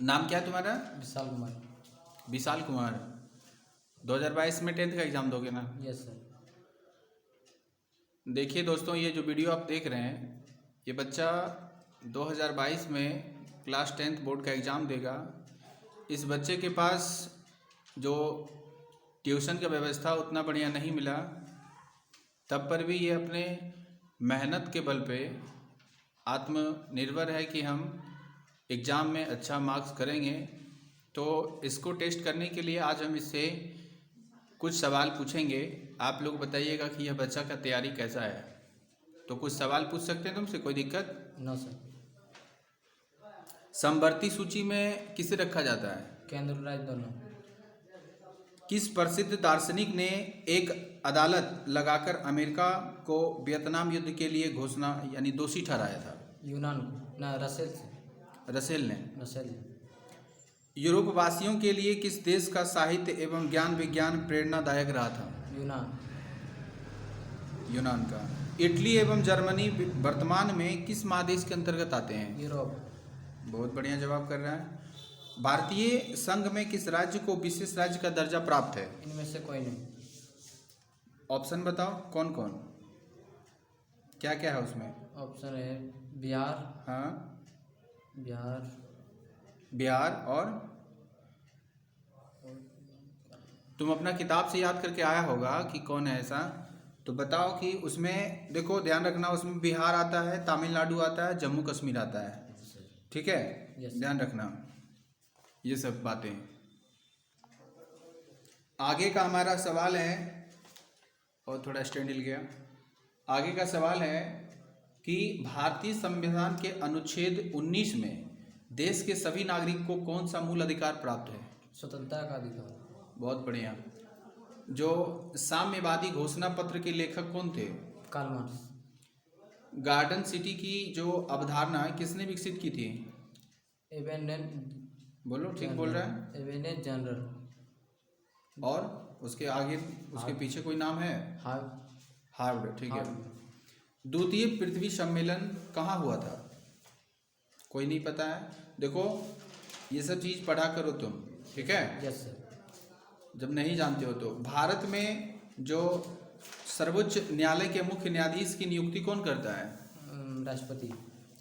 नाम क्या है तुम्हारा? विशाल कुमार। विशाल कुमार। 2022 में 10th का एग्ज़ाम दोगे ना? Yes sir. देखिए दोस्तों, ये जो वीडियो आप देख रहे हैं, ये बच्चा 2022 में क्लास 10th बोर्ड का एग्ज़ाम देगा। इस बच्चे के पास जो ट्यूशन का व्यवस्था उतना बढ़िया नहीं मिला, तब पर भी ये अपने मेहनत के बल पे आत्मनिर्भर है कि हम एग्ज़ाम में अच्छा मार्क्स करेंगे। तो इसको टेस्ट करने के लिए आज हम इससे कुछ सवाल पूछेंगे। आप लोग बताइएगा कि यह बच्चा का तैयारी कैसा है। तो कुछ सवाल पूछ सकते हैं तुमसे, कोई दिक्कत? No sir. समवर्ती सूची में किसे रखा जाता है? केंद्र राज्य दोनों। किस प्रसिद्ध दार्शनिक ने एक अदालत लगाकर अमेरिका को वियतनाम युद्ध के लिए घोषणा यानी दोषी ठहराया था? यूनान को ना, रसेल से। रसेल ने। रसेल ने। यूरोप वासियों के लिए किस देश का साहित्य एवं ज्ञान विज्ञान प्रेरणादायक रहा था? यूनान। यूनान का। इटली एवं जर्मनी वर्तमान में किस महादेश के अंतर्गत आते हैं? यूरोप। बहुत बढ़िया जवाब कर रहा है। भारतीय संघ में किस राज्य को विशेष राज्य का दर्जा प्राप्त है? इनमें से कोई नहीं। ऑप्शन बताओ कौन कौन, क्या क्या है उसमें? ऑप्शन है बिहार। हाँ, बिहार। बिहार। और तुम अपना किताब से याद करके आया होगा कि कौन है ऐसा, तो बताओ कि उसमें देखो, ध्यान रखना, उसमें बिहार आता है, तमिलनाडु आता है, जम्मू कश्मीर आता है। ठीक है, Yes, ध्यान रखना ये सब बातें। आगे का हमारा सवाल है, और थोड़ा स्टैंड हिल गया। आगे का सवाल है कि भारतीय संविधान के अनुच्छेद 19 में देश के सभी नागरिक को कौन सा मूल अधिकार प्राप्त है? स्वतंत्रता का अधिकार। बहुत बढ़िया। जो साम्यवादी घोषणा पत्र के लेखक कौन थे? Karl Marx. गार्डन सिटी की जो अवधारणा किसने विकसित की थी? एवेनेट। बोलो, ठीक बोल रहा है। एवेनेट जनरल। और उसके आगे, उसके पीछे कोई नाम है? हार्वर्ड। ठीक है। द्वितीय पृथ्वी सम्मेलन कहाँ हुआ था? कोई नहीं पता है? देखो, ये सब चीज़ पढ़ा करो तुम, ठीक है? Yes sir. जब नहीं जानते हो तो। भारत में जो सर्वोच्च न्यायालय के मुख्य न्यायाधीश की नियुक्ति कौन करता है? राष्ट्रपति।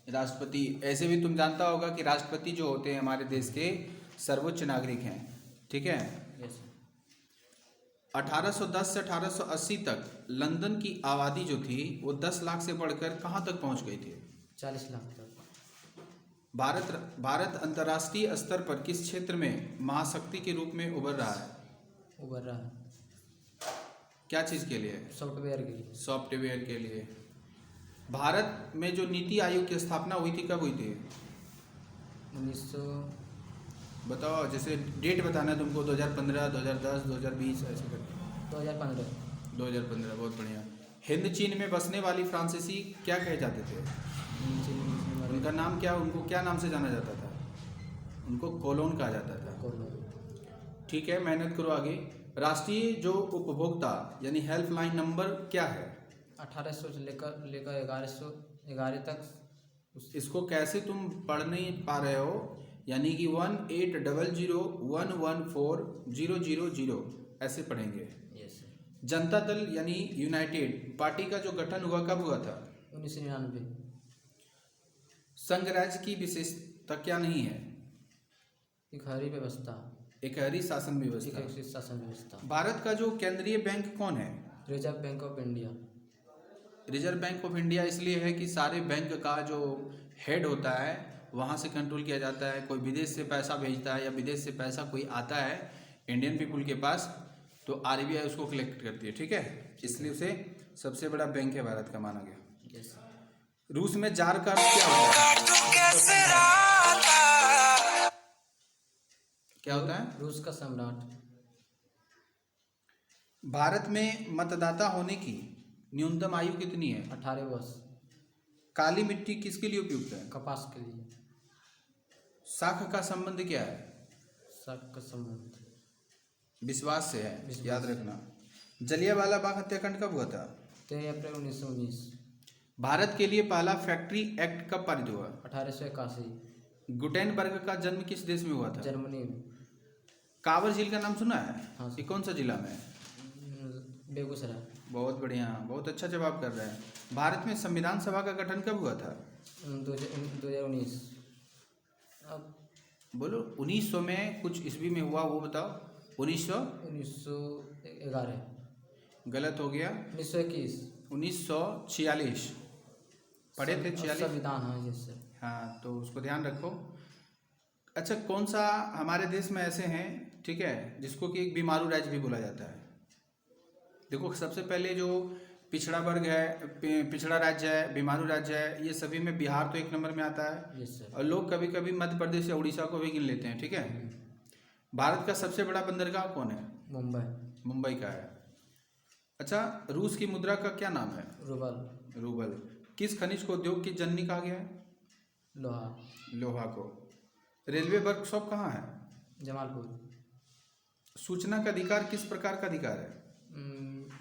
राष्ट्रपति। ऐसे भी तुम जानता होगा कि राष्ट्रपति जो होते हैं हमारे देश के सर्वोच्च नागरिक हैं, ठीक है? यस। 1810 से 1880 तक लंदन की आबादी जो थी वो 10 लाख से बढ़कर कहाँ तक पहुँच गई थी? 40 लाख तक। भारत अंतर्राष्ट्रीय स्तर पर किस क्षेत्र में महाशक्ति के रूप में उभर रहा है? उभर रहा है। क्या चीज़ के लिए? सॉफ्टवेयर के लिए। सॉफ्टवेयर के लिए। भारत में जो नीति आयोग की स्थापना हुई थी, कब हुई थी? 1900। बताओ, जैसे डेट बताना है तुमको, 2015, 2010, 2020 ऐसे करके। 2015। 2015, बहुत बढ़िया। हिंद चीन में बसने वाली फ्रांसीसी क्या कहे जाते थे? उनका नाम क्या, उनको क्या नाम से जाना जाता था? उनको कोलोन कहा जाता था। ठीक है, मेहनत करो आगे। राष्ट्रीय जो उपभोक्ता यानी हेल्पलाइन नंबर क्या है? 1800 से लेकर 1111 तक। इसको कैसे तुम पढ़ नहीं पा रहे हो? यानी कि 1800114000 ऐसे पढ़ेंगे। यस। जनता दल यानी यूनाइटेड पार्टी का जो गठन हुआ कब हुआ था? 1999। संघ राज्य की विशेषता क्या नहीं है? एक हरी व्यवस्था। एक हरी शासन व्यवस्था। एक शासन व्यवस्था। भारत का जो केंद्रीय बैंक कौन है? Reserve bank of India. Reserve bank of India इसलिए है कि सारे बैंक का जो हेड होता है वहाँ से कंट्रोल किया जाता है। कोई विदेश से पैसा भेजता है या विदेश से पैसा कोई आता है इंडियन पीपुल के पास, तो आरबीआई उसको कलेक्ट करती है, ठीक है? इसलिए उसे सबसे बड़ा बैंक है भारत का माना गया। यस। रूस में जार का अर्थ क्या होता है? क्या होता है? रूस का सम्राट। भारत में मतदाता होने की न्यूनतम आयु कितनी है? 18 वर्ष। काली मिट्टी किसके लिए उपयुक्त है? कपास के लिए। शाख का संबंध क्या है? शक का संबंध विश्वास से है, विश्वास याद से। रखना। जलियांवाला बाग हत्याकांड कब हुआ था? 13 अप्रैल 1919। भारत के लिए पहला फैक्ट्री एक्ट कब पारित हुआ? 1881। गुटेनबर्ग का जन्म किस देश में हुआ था? जर्मनी में। कांवर झील का नाम सुना है? हाँ ये कौन सा जिला में है? बेगूसराय। बहुत बढ़िया, बहुत अच्छा जवाब कर रहे हैं। भारत में संविधान सभा का गठन कब हुआ था? 2019। अब बोलो 1900 में कुछ ईस्वी में हुआ, वो बताओ। 1900? 1911। गलत हो गया, 1921। 1946 पढ़े थे। 46 संविधान, हाँ यस सर। हाँ, तो उसको ध्यान रखो। अच्छा, कौन सा हमारे देश में ऐसे हैं, ठीक है, जिसको कि एक बीमारू राज्य भी बोला जाता है? देखो, सबसे पहले जो पिछड़ा वर्ग है, पिछड़ा राज्य है, बीमारू राज्य है, ये सभी में बिहार तो एक नंबर में आता है। Yes sir. और लोग कभी कभी मध्य प्रदेश या उड़ीसा को भी गिन लेते हैं, ठीक है। भारत का सबसे बड़ा बंदरगाह कौन है? मुंबई। मुंबई का है। अच्छा, रूस की मुद्रा का क्या नाम है? रूबल। रूबल। किस खनिज को उद्योग की जननी कहा गया है? लोहा। लोहा को। रेलवे वर्कशॉप कहाँ है? जमालपुर। सूचना का अधिकार किस प्रकार का अधिकार है?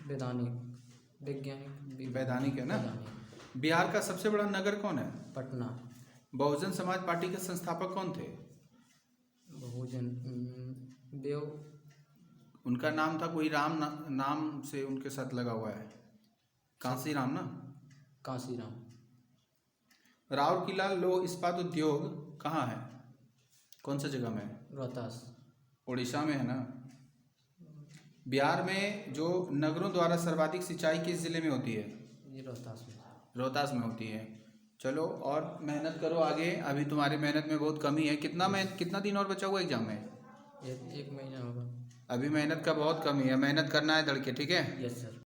वैधानिक, वैज्ञानिक। वैधानिक है ना। वैधानिक। बिहार का सबसे बड़ा नगर कौन है? पटना। बहुजन समाज पार्टी के संस्थापक कौन थे? बहुजन देव। उनका नाम था कोई राम नाम से उनके साथ लगा हुआ है। कांसी राम ना। कांसीराम। राउरकेला लौह इस्पात उद्योग कहाँ है? कौन सा जगह में है? रोहतास। उड़ीसा में है ना। बिहार में जो नगरों द्वारा सर्वाधिक सिंचाई किस जिले में होती है? ये रोहतास में। रोहतास में होती है। चलो, और मेहनत करो आगे, अभी तुम्हारी मेहनत में बहुत कमी है। कितना दिन और बचा हुआ एग्जाम में? एक महीना होगा। अभी मेहनत का बहुत कमी है, मेहनत करना है लड़के, ठीक है। Yes sir.